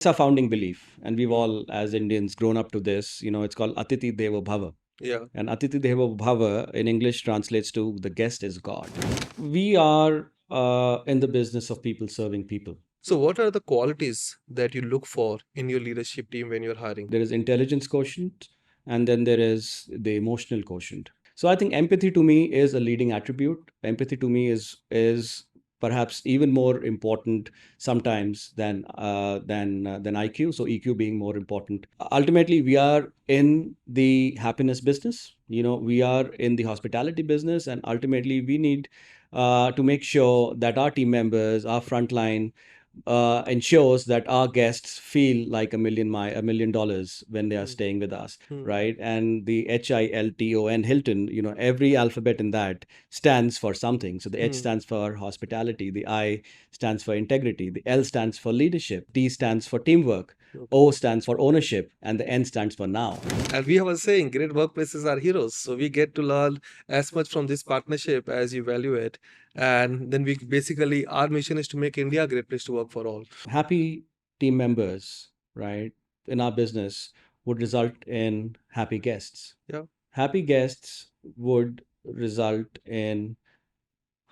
It's our founding belief, and we've all, as Indians, grown up to this. It's called Atiti Devo Bhava. Yeah. And Atiti Devo Bhava in English translates to the guest is God. We are in the business of people serving people. So, what are the qualities that you look for in your leadership team when you're hiring? There is intelligence quotient, and then there is the emotional quotient. So I think empathy to me is a leading attribute. Empathy to me is perhaps even more important sometimes than IQ. So EQ being more important. Ultimately, we are in the happiness business. We are in the hospitality business, and ultimately, we need to make sure that our team members, our frontline, ensures that our guests feel like $1 million when they are staying with us, right? And the Hilton, Hilton, every alphabet in that stands for something. So the H stands for hospitality, the I stands for integrity, the L stands for leadership, T stands for teamwork, O stands for ownership, and the N stands for now. And we have a saying, great workplaces are heroes. So we get to learn as much from this partnership as you value it. And then we basically, our mission is to make India a great place to work for all. Happy team members, right, in our business would result in happy guests. Yeah. Happy guests would result in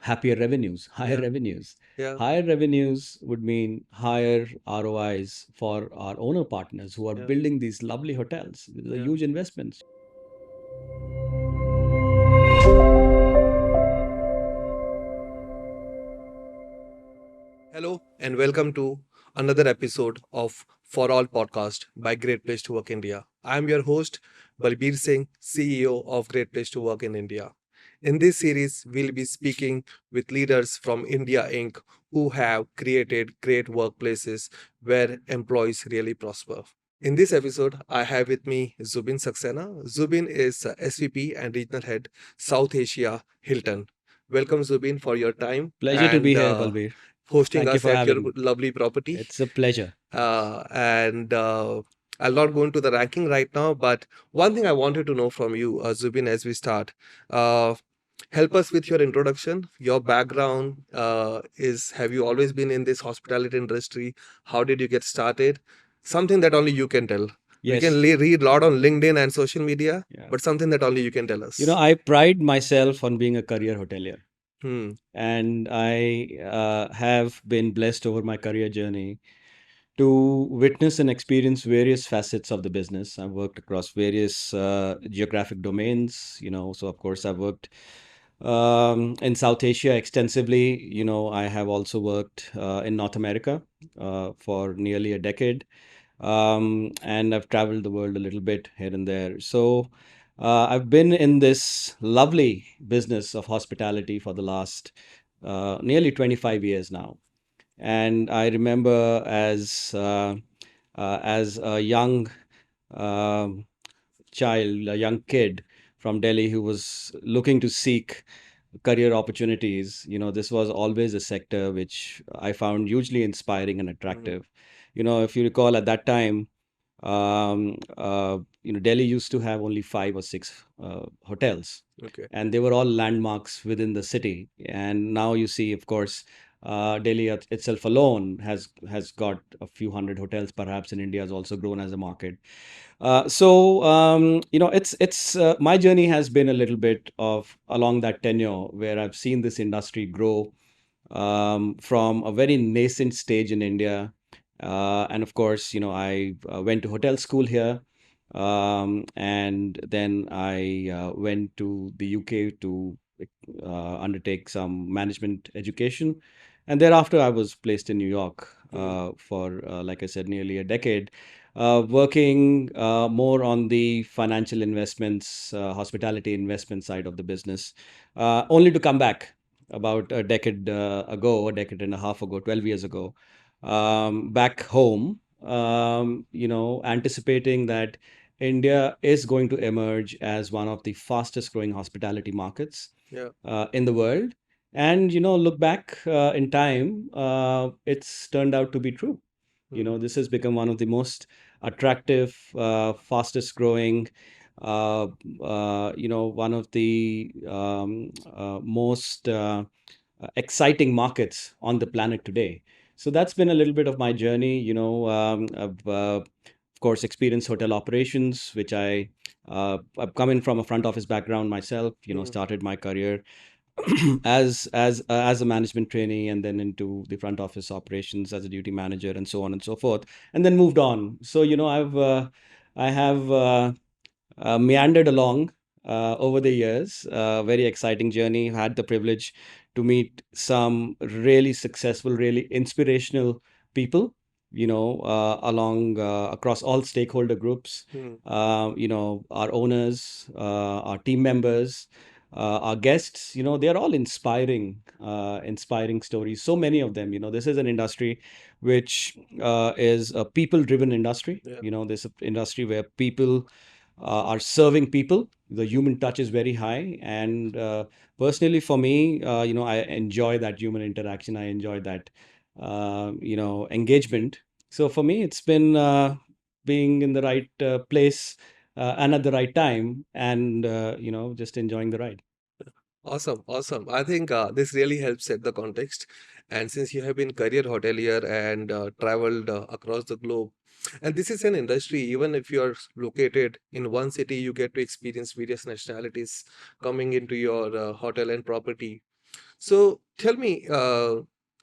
happier revenues, higher Yeah. revenues. Yeah. Higher revenues would mean higher ROIs for our owner partners who are Yeah. building these lovely hotels. These are Yeah. huge investments. Hello and welcome to another episode of For All podcast by Great Place to Work India. I am your host, Balbir Singh, CEO of Great Place to Work in India. In this series, we'll be speaking with leaders from India Inc. who have created great workplaces where employees really prosper. In this episode, I have with me Zubin Saxena. Zubin is SVP and Regional Head, South Asia, Hilton. Welcome, Zubin, for your time Pleasure to be and here, Balbir. hosting Thank you us for at your having me. lovely property. It's a pleasure. And I'll not go into the ranking right now, but one thing I wanted to know from you, Zubin, as we start, uh, help us with your introduction. Your background is, have you always been in this hospitality industry? How did you get started? Something that only you can tell. We can Yes. read a lot on LinkedIn and social media, Yeah. but something that only you can tell us. I pride myself on being a career hotelier, Hmm. and I have been blessed over my career journey to witness and experience various facets of the business. I've worked across various geographic domains, so of course I've worked in South Asia extensively. I have also worked in North America for nearly a decade. And I've traveled the world a little bit here and there. So I've been in this lovely business of hospitality for the last nearly 25 years now. And I remember as a young um child, a young kid from Delhi who was looking to seek career opportunities, this was always a sector which I found hugely inspiring and attractive. If you recall at that time, Delhi used to have only five or six hotels, Okay. and they were all landmarks within the city. And now you see, of course, Delhi itself alone has got a few hundred hotels. Perhaps in India has also grown as a market. It's my journey has been a little bit of along that tenure where I've seen this industry grow from a very nascent stage in India. And of course, I went to hotel school here. And then I went to the UK to undertake some management education. And thereafter, I was placed in New York for, like I said, nearly a decade, working more on the financial investments, hospitality investment side of the business, only to come back about a decade ago, a decade and a half ago, 12 years ago, back home, anticipating that India is going to emerge as one of the fastest growing hospitality markets Yeah. in the world. And, look back in time, it's turned out to be true. This has become one of the most attractive, fastest growing, one of the most exciting markets on the planet today. So that's been a little bit of my journey. I've of course experienced hotel operations, which I've come in from a front office background myself. Mm. Started my career as a management trainee, and then into the front office operations as a duty manager, and so on and so forth, and then moved on. So I have meandered along over the years. Very exciting journey. Had the privilege to meet some really successful, really inspirational people. Along across all stakeholder groups. Mm. Our owners, our team members, our guests. They are all inspiring stories. So many of them. This is an industry which is a people-driven industry. Yeah. This is an industry where people are serving people. The human touch is very high, and personally, for me, I enjoy that human interaction. I enjoy that, engagement. So for me, it's been being in the right place and at the right time, and just enjoying the ride. Awesome, awesome. I think this really helps set the context. And since you have been career hotelier and traveled across the globe, and this is an industry, even if you are located in one city, you get to experience various nationalities coming into your hotel and property. So tell me,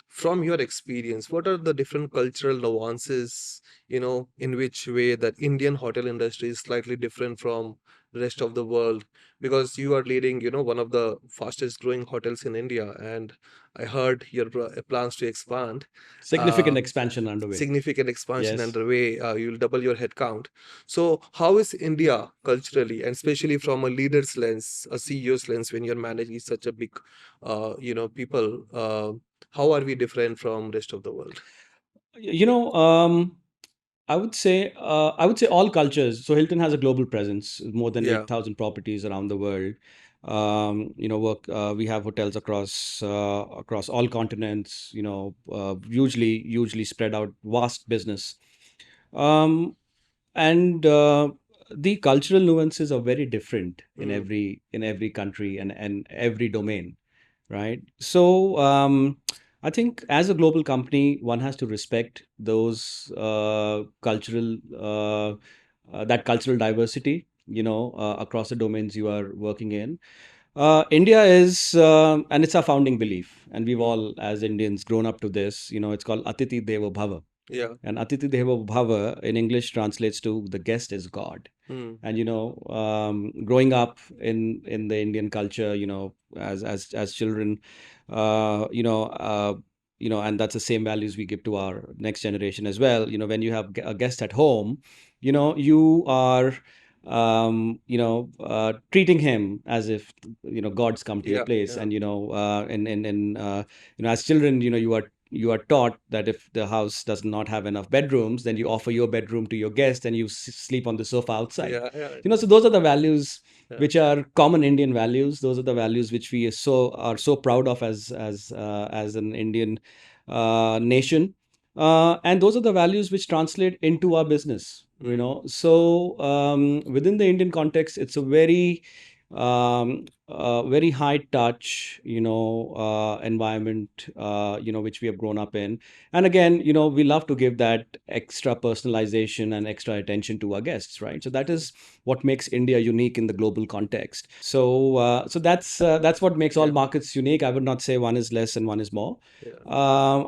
from your experience, what are the different cultural nuances, in which way that Indian hotel industry is slightly different from the rest of the world? Because you are leading, one of the fastest growing hotels in India, and I heard your plans to expand. Significant Uh, expansion underway. Significant expansion Yes. underway. You'll double your headcount. So, how is India culturally, and especially from a leader's lens, a CEO's lens, when you're managing such a big, people? How are we different from rest of the world? You know, I would say all cultures. So Hilton has a global presence, more than Yeah. 8,000 properties around the world. We have hotels across all continents. Hugely spread out, vast business. Um, and The cultural nuances are very different in Mm. every country and every domain, right? So I think as a global company, one has to respect those that cultural diversity, across the domains you are working in. India is, and it's our founding belief, and we've Mm. all, as Indians, grown up to this. It's called Atiti Devo Bhava, Yeah. and Atiti Devo Bhava in English translates to the guest is God. Mm. And growing up in the Indian culture, as children, uh, you know, uh, and that's the same values we give to our next generation as well. When you have a guest at home, you are treating him as if God's come to your Yeah. place. Yeah. And as children, you are taught that if the house does not have enough bedrooms, then you offer your bedroom to your guest and you sleep on the sofa outside. Yeah. Yeah. So those are the values Yeah. which are common Indian values. Those are the values which we are so proud of as an Indian nation. And those are the values which translate into our business. Mm. Within the Indian context, it's a very high touch, environment, which we have grown up in. And again, we love to give that extra personalization and extra attention to our guests, right? So that is what makes India unique in the global context. So that's what makes all Yeah. markets unique. I would not say one is less and one is more. Yeah.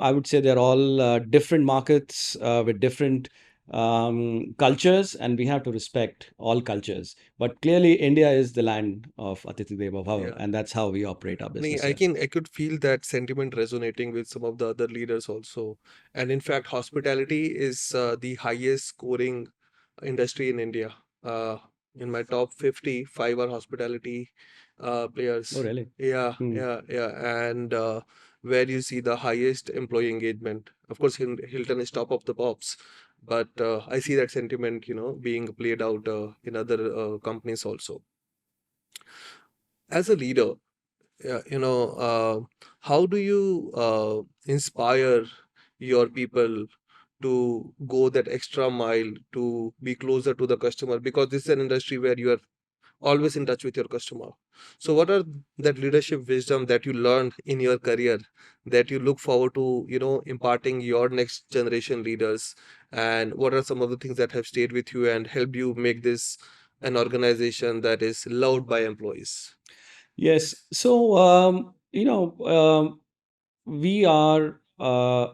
I would say they're all different markets with different cultures, and we have to respect all cultures. But clearly, India is the land of Atiti Deva Bhava, Yeah. and that's how we operate our Me, business I here. can I could feel that sentiment resonating with some of the other leaders also. And in fact, hospitality is the highest scoring industry in India. Uh, in my top 50, five are hospitality Oh, players. really? Yeah, Hmm. yeah, yeah. And where you see the highest employee engagement. Of course, Hilton is top of the pops, but I see that sentiment, being played out in other companies also. As a leader, yeah, how do you inspire your people to go that extra mile to be closer to the customer? Because this is an industry where you are always in touch with your customer. So what are that leadership wisdom that you learned in your career that you look forward to, imparting your next generation leaders? And what are some of the things that have stayed with you and helped you make this an organization that is loved by employees? Yes. So, we are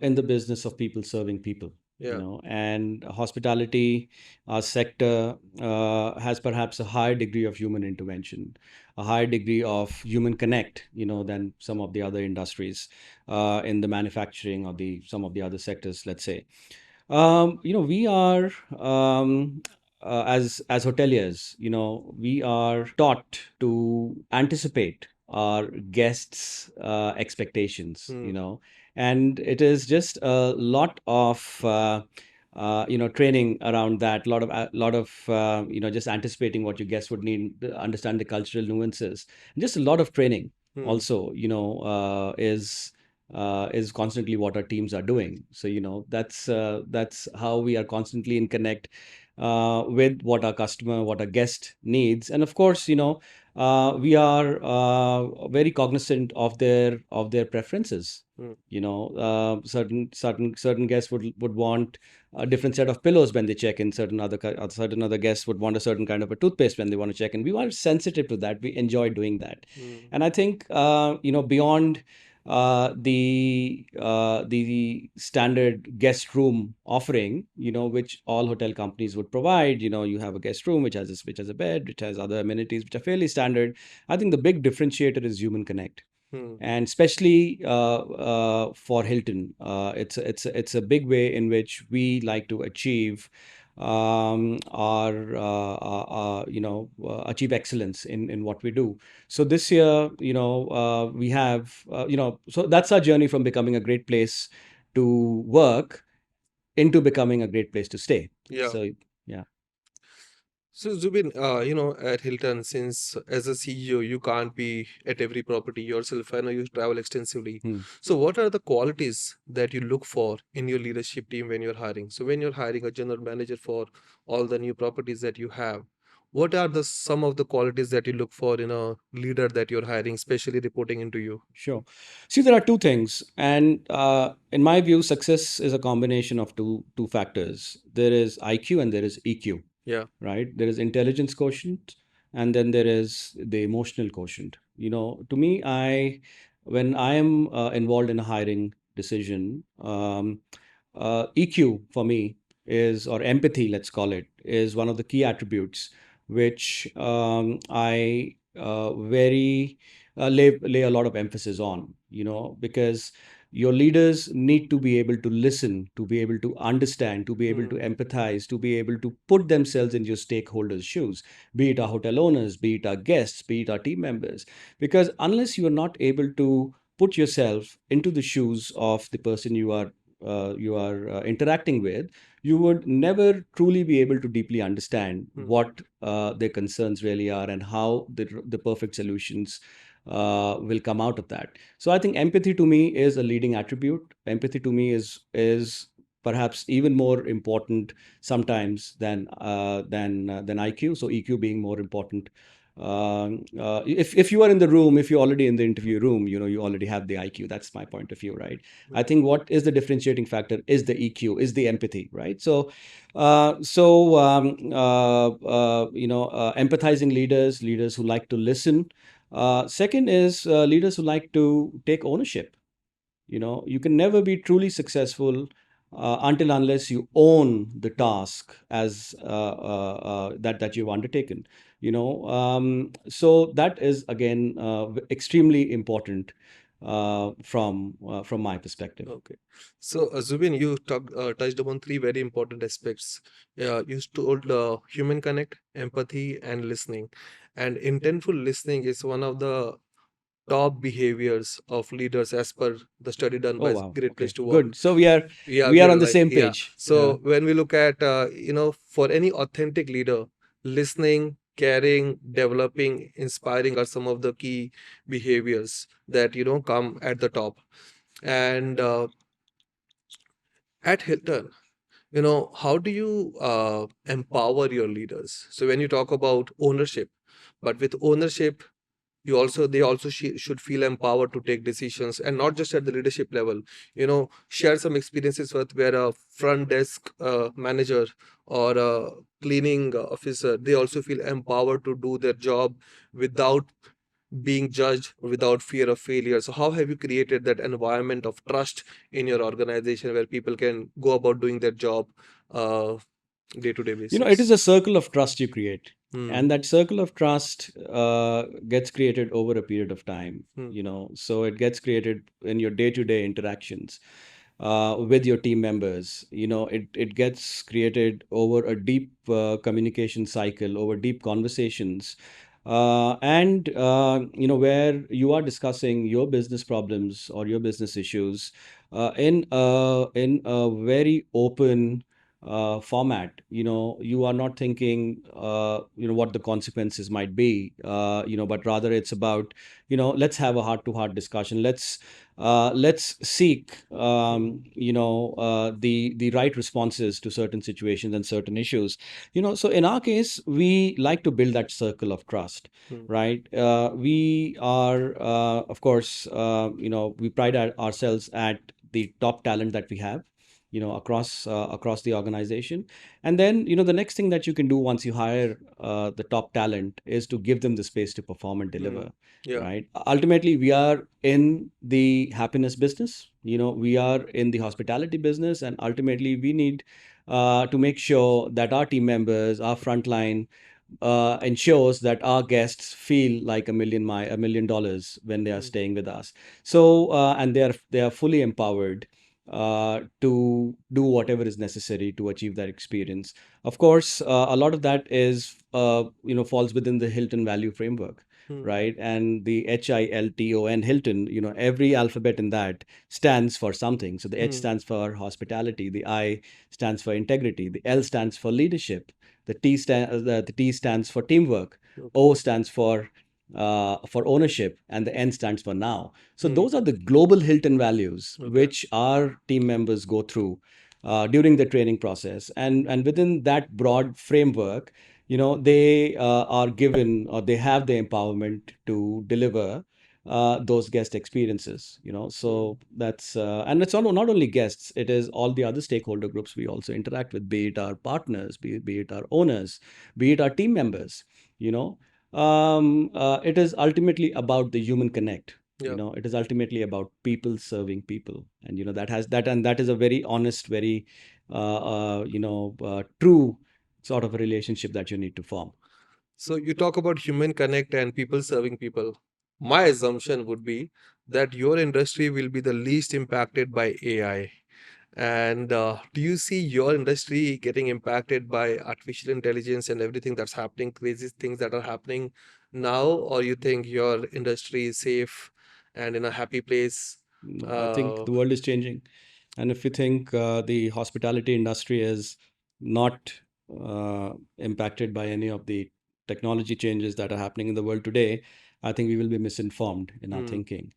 in the business of people serving people, Yeah. and hospitality, our sector, has perhaps a higher degree of human intervention, a higher degree of human connect, than some of the other industries in the manufacturing or the some of the other sectors, let's say. We are as hoteliers, we are taught to anticipate our guests' expectations, Hmm. and it is just a lot of training around that, just anticipating what your guests would need, understand the cultural nuances, and just a lot of training Hmm. also, is constantly what our teams are doing. So that's how we are constantly in connect with what our customer, what our guest needs, and of course, we are very cognizant of their preferences. Hmm. Certain guests would want a different set of pillows when they check in. Certain other guests would want a certain kind of a toothpaste when they want to check in. We are sensitive to that. We enjoy doing that, Hmm. and I think beyond the standard guest room offering, which all hotel companies would provide. You have a guest room which has a bed, which has other amenities which are fairly standard. I think the big differentiator is human connect, Hmm. and especially for Hilton, it's a big way in which we like to achieve achieve excellence in what we do. So this year, we have so that's our journey from becoming a great place to work into becoming a great place to stay. Yeah. So yeah. So Zubin, at Hilton, since as a CEO, you can't be at every property yourself. I know you travel extensively. Hmm. So what are the qualities that you look for in your leadership team when you're hiring? So when you're hiring a general manager for all the new properties that you have, what are the some of the qualities that you look for in a leader that you're hiring, especially reporting into you? Sure. See, there are two things, and in my view, success is a combination of two factors. There is IQ and there is EQ, Yeah. right? There is intelligence quotient, and then there is the emotional quotient. To me, when I am involved in a hiring decision, EQ for me is, or empathy, let's call it, is one of the key attributes which I very lay a lot of emphasis on, because your leaders need to be able to listen, to be able to understand, to be able to Hmm. empathize, to be able to put themselves in your stakeholders' shoes, be it our hotel owners, be it our guests, be it our team members. Because unless you are not able to put yourself into the shoes of the person you are interacting with, you would never truly be able to deeply understand Hmm. what their concerns really are and how the perfect solutions will come out of that. So I think empathy to me is a leading attribute. Empathy to me is perhaps even more important sometimes than IQ. So EQ being more important. If you are in the room, if you're already in the interview room, you already have the IQ. That's my point of view, right? Hmm. I think what is the differentiating factor is the EQ, is the empathy, right? So, empathizing leaders who like to listen. Second is leaders who like to take ownership. You can never be truly successful until unless you own the task as that you've undertaken. So that is again extremely important from my perspective. Okay. So, Zubin, you touched upon three very important aspects. You told human connect, empathy, and listening. And intentful listening is one of the top behaviors of leaders as per the study done Oh by wow. Great Place Okay. to Work. Good. So we are Yeah, we we are are on the like, same yeah. page. Yeah. So when we look at, for any authentic leader, listening, caring, developing, inspiring are some of the key behaviors that, come at the top. And at Hilton, how do you empower your leaders? So when you talk about ownership, but with ownership, should feel empowered to take decisions, and not just at the leadership level. Share some experiences with where a front desk manager or a cleaning officer, they also feel empowered to do their job without being judged, without fear of failure. So how have you created that environment of trust in your organization where people can go about doing their job uh, day to day It is basis? a circle of trust you create. Hmm. And that circle of trust gets created over a period of time. Hmm. So it gets created in your day-to-day interactions with your team members. It gets created over a deep communication cycle, over deep conversations, and where you are discussing your business problems or your business issues in a very open format. You are not thinking what the consequences might be, but rather it's about, let's have a heart to heart discussion. Let's seek Hmm. the right responses to certain situations and certain issues. So in our case, we like to build that circle of trust, Hmm. right? We are, of course, we pride ourselves at the top talent that we have, across the organization. And then, the next thing that you can do once you hire the top talent is to give them the space to perform and Hmm. deliver, Yeah. right? Ultimately, we are in the happiness business. We are in the hospitality business, and ultimately, we need to make sure that our team members, our frontline, ensures that our guests feel like $1 million when they are Hmm. staying with us. So, and they are fully empowered to do whatever is necessary to achieve that experience. Of course, a lot of that is falls within the Hilton value framework, Hmm. right? And the Hilton, Hilton, every alphabet in that stands for something. So the H Hmm. stands for hospitality, the I stands for integrity, the L stands for leadership, the T stands for teamwork, Okay. O stands for ownership, and the N stands for now. So Hmm. those are the global Hilton values Okay. which our team members go through during the training process, and within that broad framework, they are given, or they have the empowerment to deliver those guest experiences. Hmm. So that's and it's not only guests; it is all the other stakeholder groups we also interact with, be it our partners, be it our owners, be it our team members. You know, it is ultimately about the human connect. Yeah. It is ultimately about people serving people, and that is a very honest, very true sort of a relationship that you need to form. So you talk about human connect and people serving people. My assumption would be that your industry will be the least impacted by AI. And do you see your industry getting impacted by artificial intelligence and everything that's happening, crazy things that are happening now, or you think your industry is safe and in a happy place? No, I think Uh, the world is changing. And if you think the hospitality industry is not impacted by any of the technology changes that are happening in the world today, I think we will be misinformed in our hmm, thinking.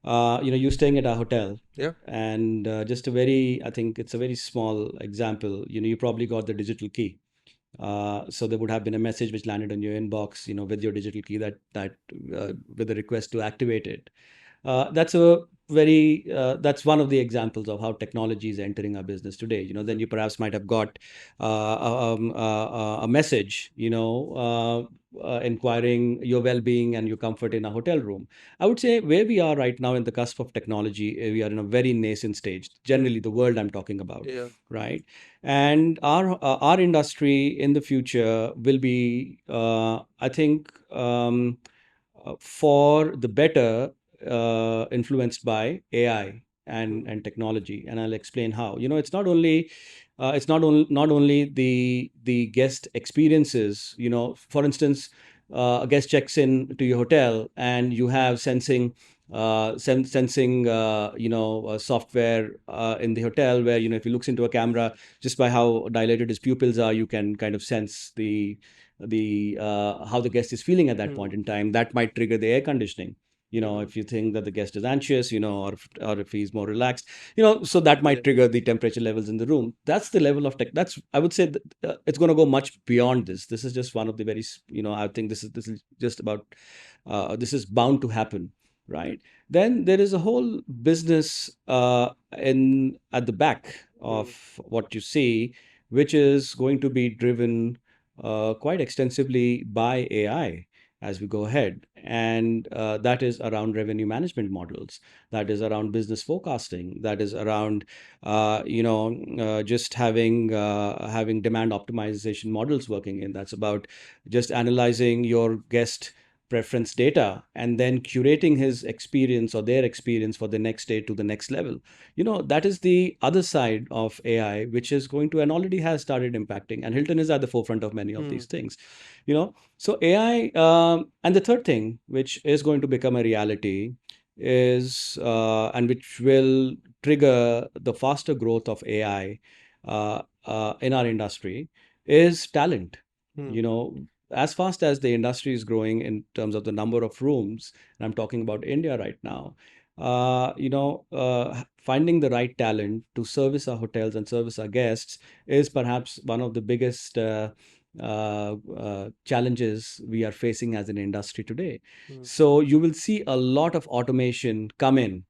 You're staying at a hotel, yeah. and I think it's a very small example. You probably got the digital key. So there would have been a message which landed on your inbox, with your digital key with a request to activate it. That's one of the examples of how technology is entering our business today. Then Okay. you perhaps might have got a message, inquiring your well-being and your comfort in a hotel room. I would say where we are right now in the cusp of technology, we are in a very nascent stage. Hmm, Generally, the world I'm talking about, yeah. right? And our industry in the future will be, I think. For the better, influenced by AI and Hmm, and technology, and I'll explain how. It's not only the guest experiences. For instance, a guest checks in to your hotel, and you have sensing software in the hotel, where if he looks into a camera, just by how dilated his pupils are, you can kind of sense the how the guest is feeling at that point hmm, in time. That might trigger the air conditioning. Mhm. if you think that the guest is anxious, or if he's more relaxed, so that Yeah. might trigger the temperature levels in the room. That's the level of tech. That's, I would say, it's going to go much beyond this. This is just one of the very, I think this is just about, this is bound to happen, right? Then there is a whole business in at the back Mm. of what you see, which is going to be driven quite extensively by AI as we go ahead. And that is around revenue management models, that is around business forecasting, that is around just having demand optimization models working in. That's about just analyzing your guest preference data and then curating his experience or their experience for the next day to the next level. That is the other side of AI, which is going to and already has started impacting, and Hilton is at the forefront of many of Mm. these things. So AI, and the third thing which is going to become a reality is, and which will trigger the faster growth of AI in our industry, is talent. Mm. You know, as fast as the industry is growing in terms of the number of rooms, and I'm talking about India right now, finding the right talent to service our hotels and service our guests is perhaps one of the biggest challenges we are facing as an industry today. Mm. So you will see a lot of automation come in,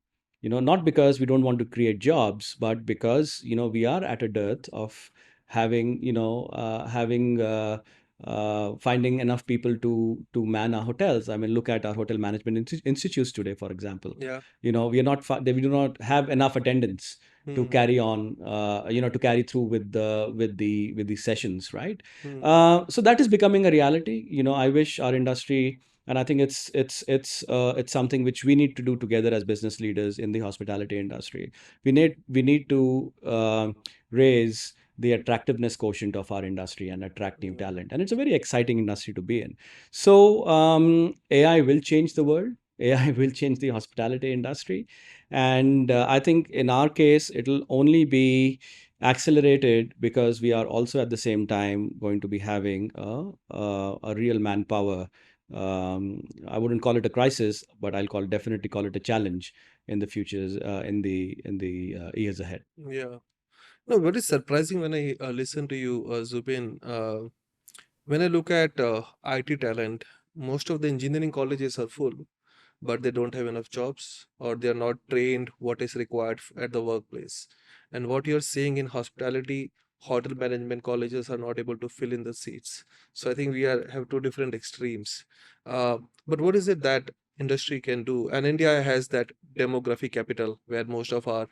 not because we don't want to create jobs, but because, we are at a dearth of finding enough people to man our hotels. I mean, look at our hotel management institutes today, for example. Yeah. We are not we do not have enough attendance to Mm. carry on, to carry through with the sessions, right? Mm. So that is becoming a reality. I wish our industry, and I think it's something which we need to do together as business leaders in the hospitality industry. We need to raise the attractiveness quotient of our industry and attract new Mm. talent. And it's a very exciting industry to be in. So AI will change the world. AI will change the hospitality industry. And I think in our case, it'll only be accelerated because we are also at the same time going to be having a real manpower. I wouldn't call it a crisis, but definitely call it a challenge in the futures, in the years ahead. Yeah. No, what is surprising when I listen to you, Zubin, when I look at IT talent, most of the engineering colleges are full, but they don't have enough jobs or they are not trained what is required at the workplace. And what you're seeing in hospitality, hotel management colleges are not able to fill in the seats. So I think we have two different extremes. But what is it that industry can do? And India has that demographic capital where most of our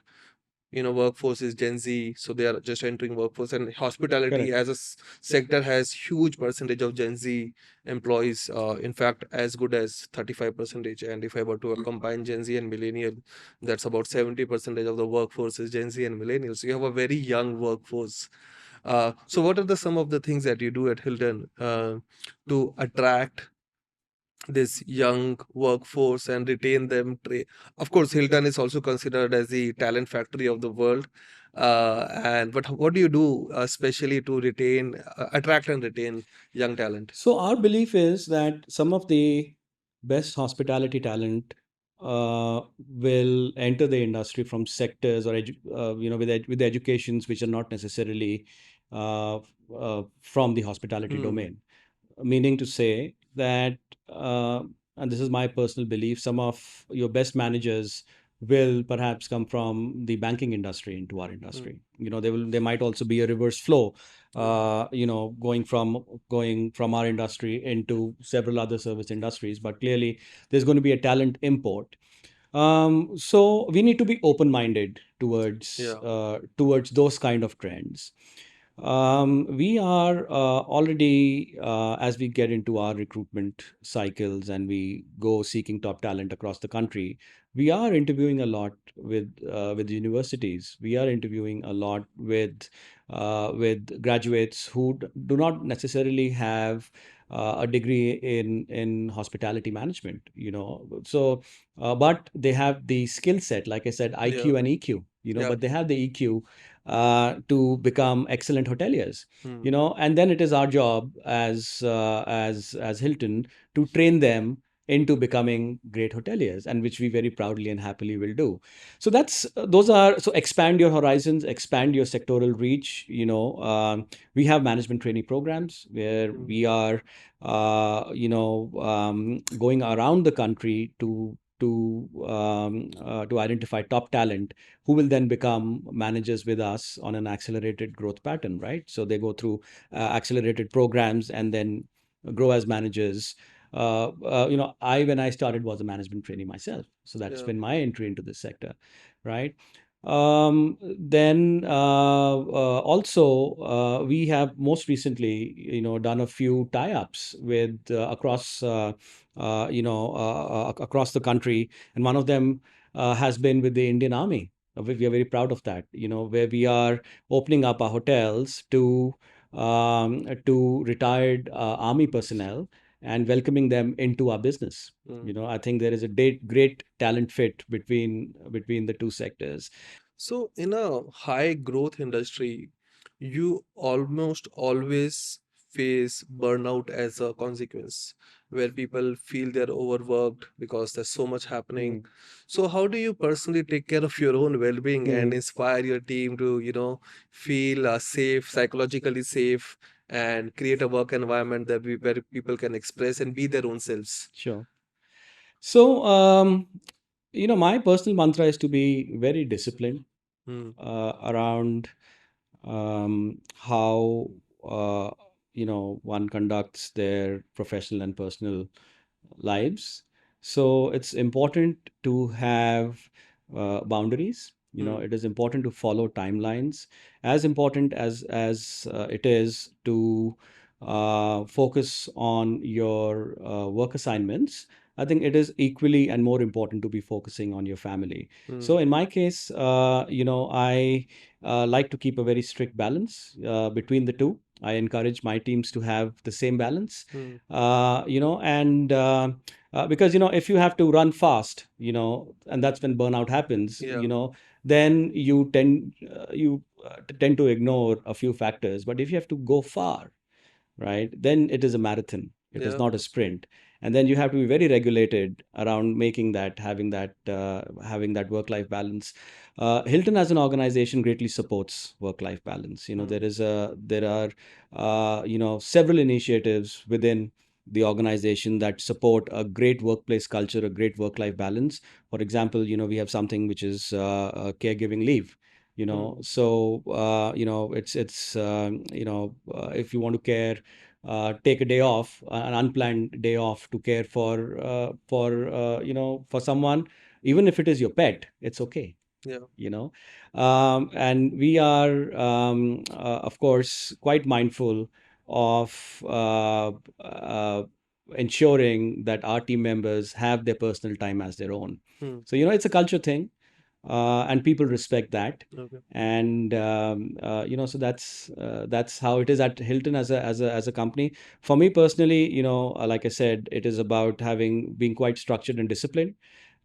workforce is Gen Z, so they are just entering workforce. And hospitality Correct. as a sector has huge percentage of Gen Z employees, in fact as good as 35 percentage. And if I were to combine Gen Z and millennial, that's about 70 percentage of the workforce is Gen Z and millennials. So you have a very young workforce. So what are the some of the things that you do at Hilton to attract this young workforce and retain them? Of course, Hilton is also considered as the talent factory of the world. And but what do you do, especially to attract and retain young talent? So our belief is that some of the best hospitality talent will enter the industry from sectors or with educations which are not necessarily from the hospitality Hmm. domain. Meaning to say that, and this is my personal belief, some of your best managers will perhaps come from the banking industry into our Hmm. industry. There might also be a reverse flow, Yeah. going from our industry into several other service industries. But clearly, there's going to be a talent import. So we need to be open-minded towards Yeah. towards those kind of trends. We are already, as we get into our recruitment cycles and we go seeking top talent across the country, we are interviewing a lot with universities. We are interviewing a lot with graduates who do not necessarily have a degree in hospitality management. But they have the skill set, like I said, Yeah. IQ and EQ. Yeah. But they have the EQ to become excellent hoteliers. Hmm. And then it is our job as Hilton to train them into becoming great hoteliers, and which we very proudly and happily will do. So that's those are so expand your horizons, expand your sectoral reach. We have management training programs where Mm. we are going around the country to identify top talent who will then become managers with us on an accelerated growth pattern, right? So they go through accelerated programs and then grow as managers. When I started was a management trainee myself, so that's Yeah. been my entry into this sector, right? Then also we have most recently, done a few tie-ups with across the country, and one of them has been with the Indian Army. We are very proud of that, where we are opening up our hotels to retired army personnel and welcoming them into our business. Mm. I think there is a great talent fit between the two sectors. So, in a high growth industry, you almost always face burnout as a consequence, where people feel they're overworked because there's so much happening. Mm, So, how do you personally take care of your own well being and mm, inspire your team to, feel safe, psychologically safe, and create a work environment where people can express and be their own selves? sure. So, my personal mantra is to be very disciplined Mm. around how one conducts their professional and personal lives. So it's important to have boundaries. Mm. It is important to follow timelines. As important as it is to focus on your work assignments, I think it is equally and more important to be focusing on your family. So Mm. in my case, I like to keep a very strict balance between the two. I encourage my teams to have the same balance, Mm. and because if you have to run fast, and that's when burnout happens, Yeah. then you tend to ignore a few factors. But if you have to go far, right, then it is a marathon. It is Yeah. not a sprint. And then you have to be very regulated around having that work-life balance. Hilton as an organization greatly supports work-life balance. Mm. There are several initiatives within the organization that support a great workplace culture, a great work-life balance. For example, we have something which is caregiving leave. Mm. So if you want to care, take a day off, an unplanned day off to care for someone, even if it is your pet, it's okay. Yeah. And we are, of course, quite mindful of ensuring that our team members have their personal time as their own. Mm. So it's a culture thing, and people respect that. Okay. And so that's how it is at Hilton as a company. For me personally, like I said, it is about being quite structured and disciplined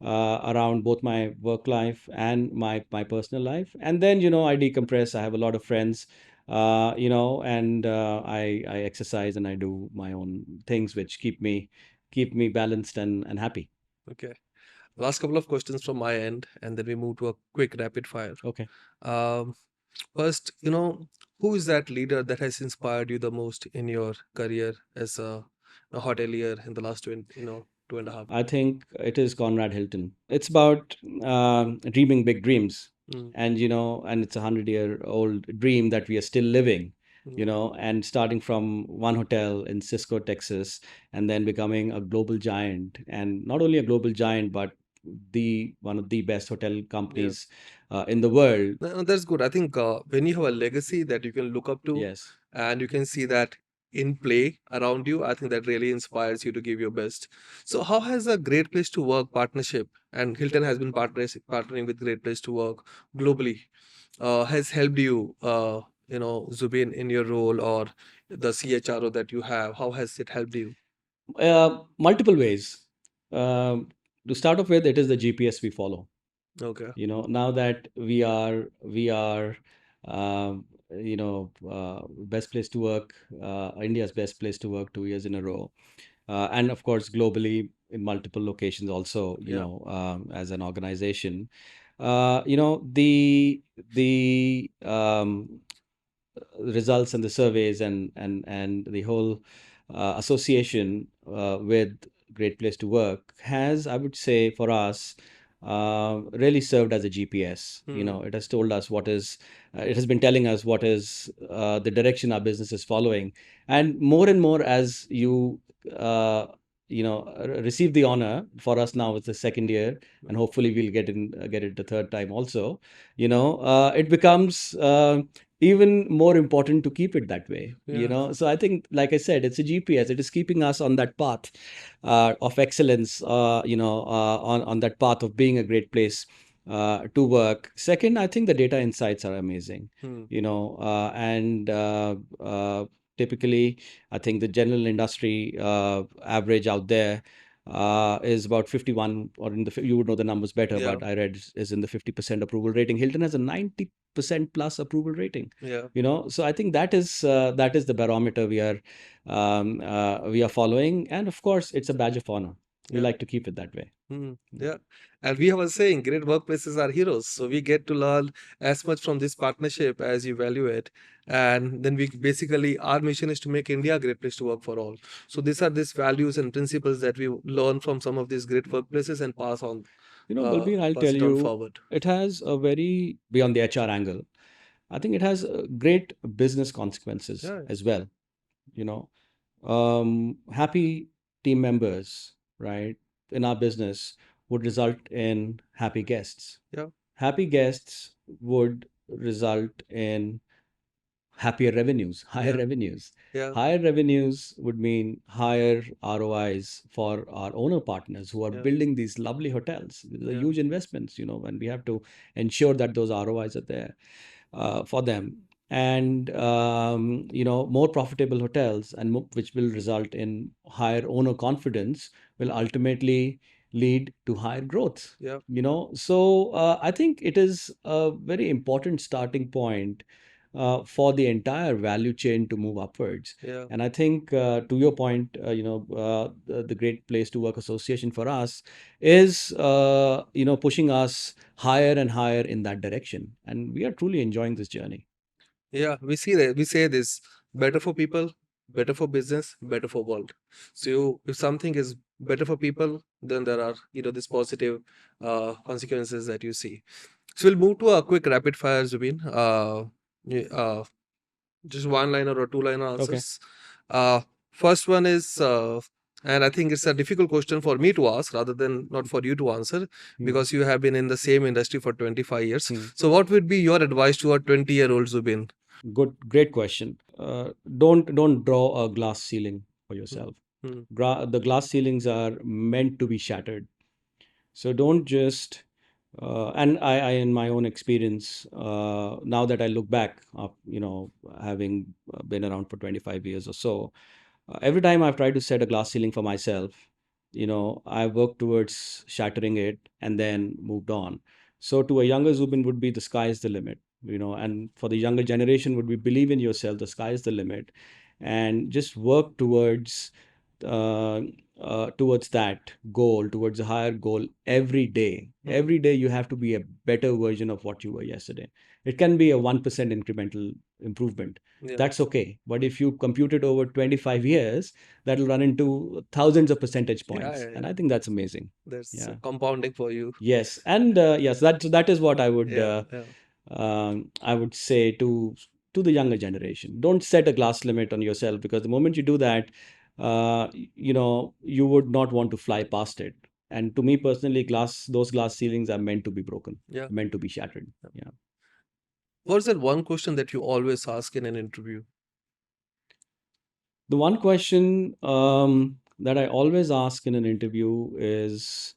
around both my work life and my personal life. And then I decompress. I have a lot of friends, and I exercise and I do my own things which keep me balanced and happy. Okay. Last couple of questions from my end, and then we move to a quick rapid fire. Okay. Um, First, who is that leader that has inspired you the most in your career as a hotelier in the last 2.5? I think it is Conrad Hilton. It's about dreaming big dreams, Mm. and it's 100-year-old dream that we are still living. Mm. And starting from one hotel in Cisco, Texas, and then becoming a global giant, and not only a global giant, but the one of the best hotel Yeah. companies in the world. That's good. I think when you have a legacy that you can look up to Yes. and you can see that in play around you, I think that really inspires you to give your best. So, how has a Great Place to Work partnership, and Hilton has been partnering with Great Place to Work globally, has helped you, Zubin, in your role or the CHRO that you have? How has it helped you? Multiple ways. Um, to start off with, it is the GPS we follow. Okay. Now that we are best place to work, India's best place to work 2 years in a row. and of course globally in multiple locations also, Yeah. as an organization. The results and the surveys and the whole association with Great Place to Work has, I would say, for us, really served as a GPS. Hmm. It has told us what is, it has been telling us what is the direction our business is following, and more as you. Receive the honor. For us now, it's the second year, and hopefully we'll get it the third time also. It becomes even more important to keep it that way. Yeah. So I think, like I said, it's a GPS. It is keeping us on that path of excellence, on that path of being a great place to work. Second, I think the data insights are amazing. Hmm. And Typically, I think the general industry average out there is about 51, or you would know the numbers better, Yeah. but I read is in the 50% approval rating. Hilton has a 90% plus approval rating. Yeah. So I think that is the barometer we are following, and of course it's a badge of honor. We Yeah. like to keep it that way. Hmm. Yeah. Yeah. And we have a saying, great workplaces are heroes. So we get to learn as much from this partnership as you value it. And then we basically, our mission is to make India a great place to work for all. So these values and principles that we learn from some of these great workplaces and Balbir, I'll pass tell it on you, forward. it has a very, beyond the HR angle, I think it has great business consequences Yeah. as well. You know, Happy team members, right, in our business would result in happy guests. Yeah. Happy guests would result in happier revenues, higher Yeah. revenues. Yeah. Higher revenues would mean higher ROIs for our owner partners who are Yeah. building these lovely hotels. These are Yeah. huge investments, and we have to ensure that those ROIs are there for them. And more profitable hotels, and which will result in higher owner confidence, will ultimately lead to higher growth. Yeah. So I think it is a very important starting point for the entire value chain to move upwards. Yeah. And I think, to your point, the Great Place to Work Association for us is, pushing us higher and higher in that direction. And we are truly enjoying this journey. Yeah, we see that we say this better for people, better for business, better for world. So if something is better for people, then there are this positive consequences that you see. So we'll move to a quick rapid fire, Zubin. Just one liner or two liner Okay. answers. Uh, First one is, and I think it's a difficult question for me to ask rather than not for you to answer Hmm. because you have been in the same industry for 25 years. Hmm. So what would be your advice to a 20-year-old Zubin? Great question. Don't draw a glass ceiling for Hmm. yourself. Hmm. The glass ceilings are meant to be shattered. So don't just, and in my own experience, now that I look back, having been around for 25 years or so, every time I've tried to set a glass ceiling for myself, I worked towards shattering it and then moved on. So to a younger Zubin would be the sky is the limit, and for the younger generation would be believe in yourself, the sky is the limit, and just work uh, towards that goal, towards a higher goal every day. Hmm. Every day you have to be a better version of what you were yesterday. It can be a 1% incremental improvement. Yeah. That's okay. But if you compute it over 25 years, that'll run into thousands of percentage Yeah, points. yeah, And yeah. I think that's amazing. That's Yeah. compounding for you. Yes. And yes, that is what Yeah, yeah, I would say to the younger generation. Don't set a glass limit on yourself, because the moment you do that, you would not want to fly past it. And to me personally, those glass ceilings are meant to be broken, yeah. meant to be shattered. Yeah. Yeah. What's that one question that you always ask in an interview? The one question that I always ask in an interview is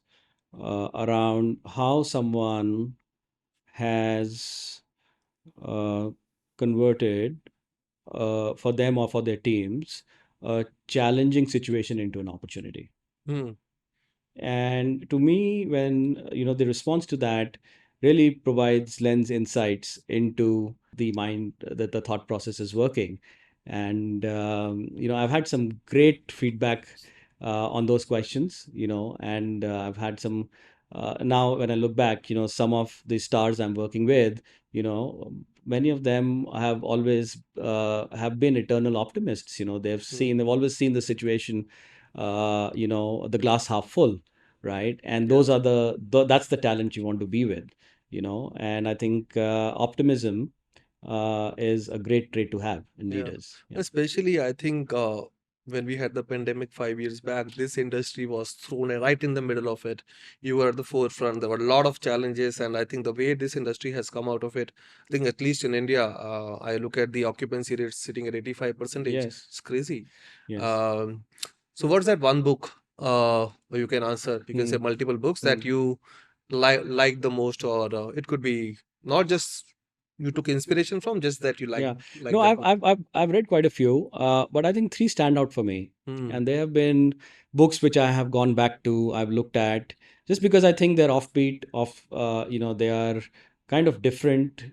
around how someone has uh, converted, for them or for their teams, a challenging situation into an opportunity. Hmm. And to me, when the response to that really provides lens insights into the mind, that the thought process is working. And I've had some great feedback on those questions, and I've had some. Now, when I look back, some of the stars I'm working with, many of them have always have been eternal optimists. They've always seen the situation, the glass half full, right? And Yeah. those are that's the talent you want to be with, And I think optimism is a great trait to have in Yeah, leaders. Yeah. especially I think when we had the pandemic 5 years back, this industry was thrown right in the middle of it. You were at the forefront. There were a lot of challenges, and I think the way this industry has come out of it, I think at least in India, I look at the occupancy rate sitting at 85 percentage. Yes. It's crazy. Yes. Um, so what's that one book? You can answer. You can say Hmm. multiple books that Hmm. you like the most, or it could be not just you took inspiration from, just that you Yeah. like No, that I've book. I've I've I've read quite a few, but I think three stand out for me, Hmm. and they have been books which I have gone back to. I've looked at just because I think they're offbeat. They are kind of different.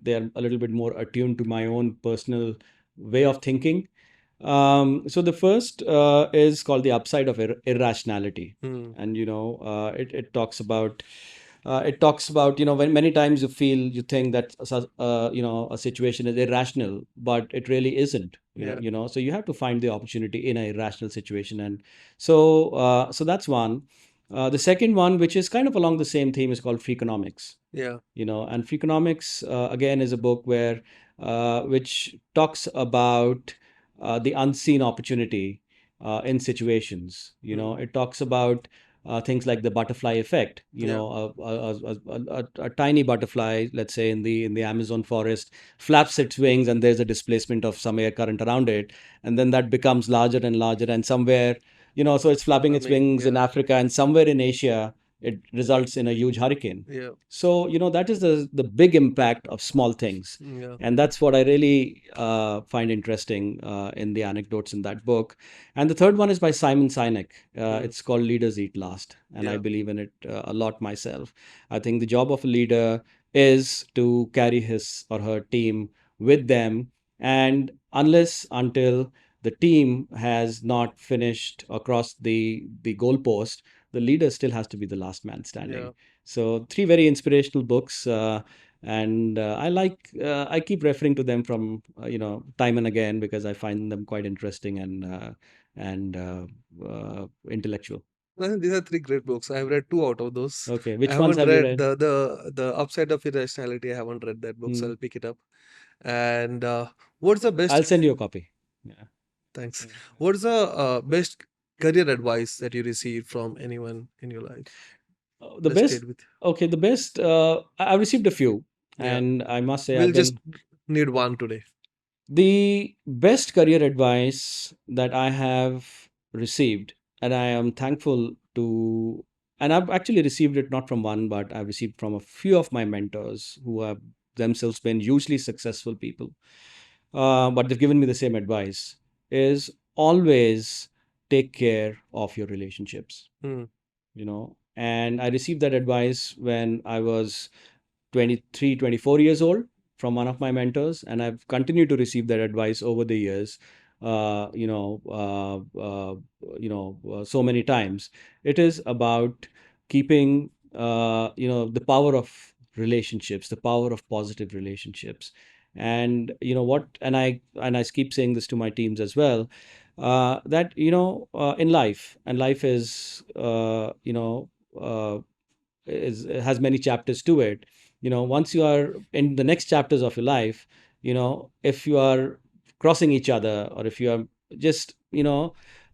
They are a little bit more attuned to my own personal way of thinking. So the first is called The Upside of Irrationality, Hmm. and it talks about when many times you think that a situation is irrational, but it really isn't. Yeah. So you have to find the opportunity in an irrational situation, and so that's one. The second one, which is kind of along the same theme, is called Freakonomics. Yeah. And Freakonomics again is a book where which talks about the unseen opportunity in situations. Hmm. It talks about things like the butterfly effect. Yeah. A tiny butterfly, let's say in the Amazon forest, flaps its wings, and there's a displacement of some air current around it, and then that becomes larger and larger, and somewhere, so it's flapping its Tsunami. wings in Yeah. Africa, and somewhere in Asia, it results in a huge hurricane. Yeah. So, that is the big impact of small things. Yeah. And that's what I really find interesting in the anecdotes in that book. And the third one is by Simon Sinek. Hmm. It's called Leaders Eat Last. And I Yeah. believe in it a lot myself. I think the job of a leader is to carry his or her team with them. And until the team has not finished across the goalpost, the leader still has to be the last man Yeah. standing. So three very inspirational books, and I keep referring to them from time and again because I find them quite interesting and intellectual. I think these are three great books. I have read two out of those. Okay, I which ones haven't have you read read? the Upside of Irrationality. I haven't read that book, so Hmm. I'll pick it up. And what's the I'll best? send you a copy. Yeah. Thanks. Yeah. What's the best career advice that you received from anyone in your life The that best. stayed with Okay, the best. I've received a few, you? Yeah. and I must say We'll I've just been need one today. the best career advice that I have received, and I am thankful to, and I've actually received it not from one, but I've received from a few of my mentors who have themselves been hugely successful people. But they've given me the same advice is always take care of your relationships, Hmm. And I received that advice when I was 23, 24 years old from one of my mentors, and I've continued to receive that advice over the years. Uh, you know, uh, uh, so many times. It is about keeping, the power of relationships, the power of positive relationships, and and I keep saying this to my teams as well, that in life, and life is uh, has many chapters to it. Once you are in the next chapters of your life, if you are crossing each other, or if you are just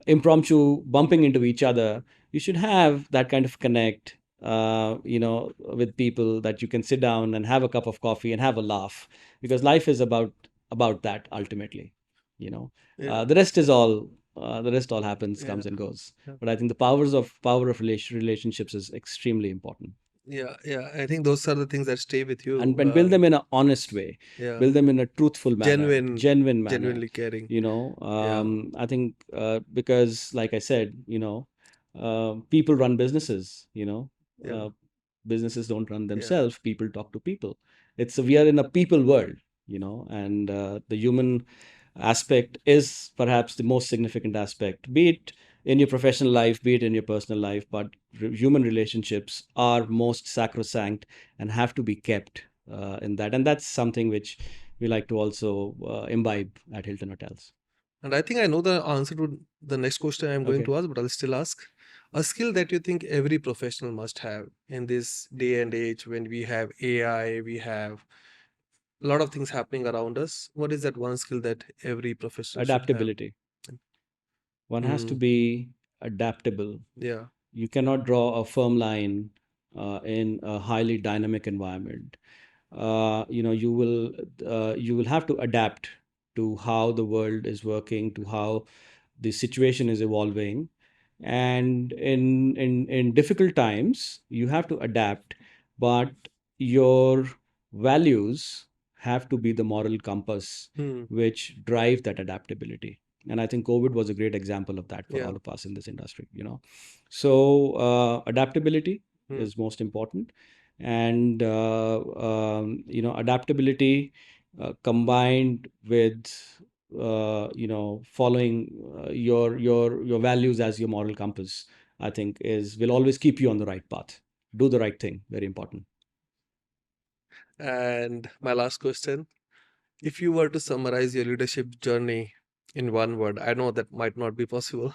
impromptu bumping into each other, you should have that kind of connect, with people, that you can sit down and have a cup of coffee and have a laugh, because life is about that ultimately. you know Yeah. the rest all happens, Yeah. comes and goes. Yeah. But I think the power of relationships is extremely important, Yeah. Yeah. I think those are the things that stay with you. and build them in an honest way, Yeah. build them in a truthful manner, Genuine, genuine manner. genuinely caring. Yeah. I think because, like I said, people run businesses. Yeah. Uh, Businesses don't run Yeah. themselves. People talk to people. We are in a people world, and the human aspect is perhaps the most significant aspect, be it in your professional life, be it in your personal life, but human relationships are most sacrosanct and have to be kept in that. And that's something which we like to also imbibe at Hilton Hotels. And I think I know the answer to the next question I'm going Okay. to ask, but I'll still ask. A skill that you think every professional must have in this day and age when we have AI, we have a lot of things happening around us. What is that one skill that every professional should have? Adaptability. One has to Hmm. be adaptable. Yeah. You cannot draw a firm line in a highly dynamic environment. You will have to adapt to how the world is working, to how the situation is evolving, and in difficult times you have to adapt, but your values have to be the moral compass Hmm. which drive that adaptability. And I think COVID was a great example of that for Yeah. all of us in this industry. So adaptability Hmm. is most important. And adaptability combined with following your values as your moral compass, I think is will always keep you on the right path. Do the right thing, very important. And my last question, if you were to summarize your leadership journey in one word, I know that might not be possible.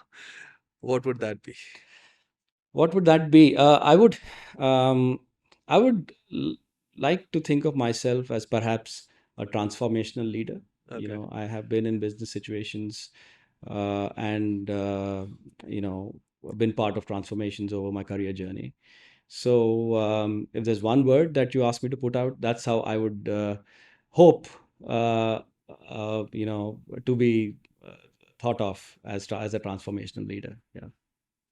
What would that be? What would that be? Um, I would like to think of myself as perhaps a transformational leader. Okay. I have been in business situations and been part of transformations over my career journey. So, if there's one word that you ask me to put out, that's how I would hope, uh, to be thought of as a transformational leader. Yeah.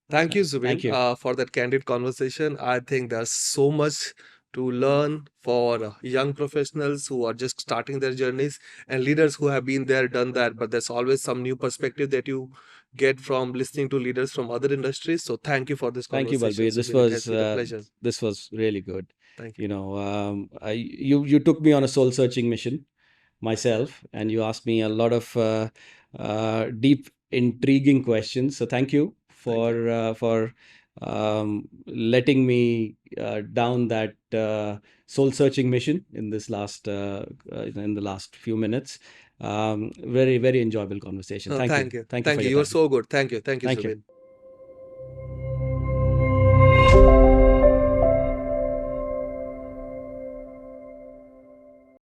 Thank you, Thank Zubin, you. for that candid conversation. I think there's so much to learn for young professionals who are just starting their journeys and leaders who have been there, done that. But there's always some new perspective that you get from listening to leaders from other industries. So thank you for this Thank you, conversation, Balbir. Zubin. It has been a pleasure. This was really good. Thank you. You took me on a soul searching mission myself, and you asked me a lot of deep, intriguing questions. So thank you Thank you. for letting me down that soul searching mission in the last few minutes. Very very enjoyable conversation. No, Thank you. thank you. Thank you Thank for you. your You were time. so good. Thank you. Thank you, Thank you. Zubin.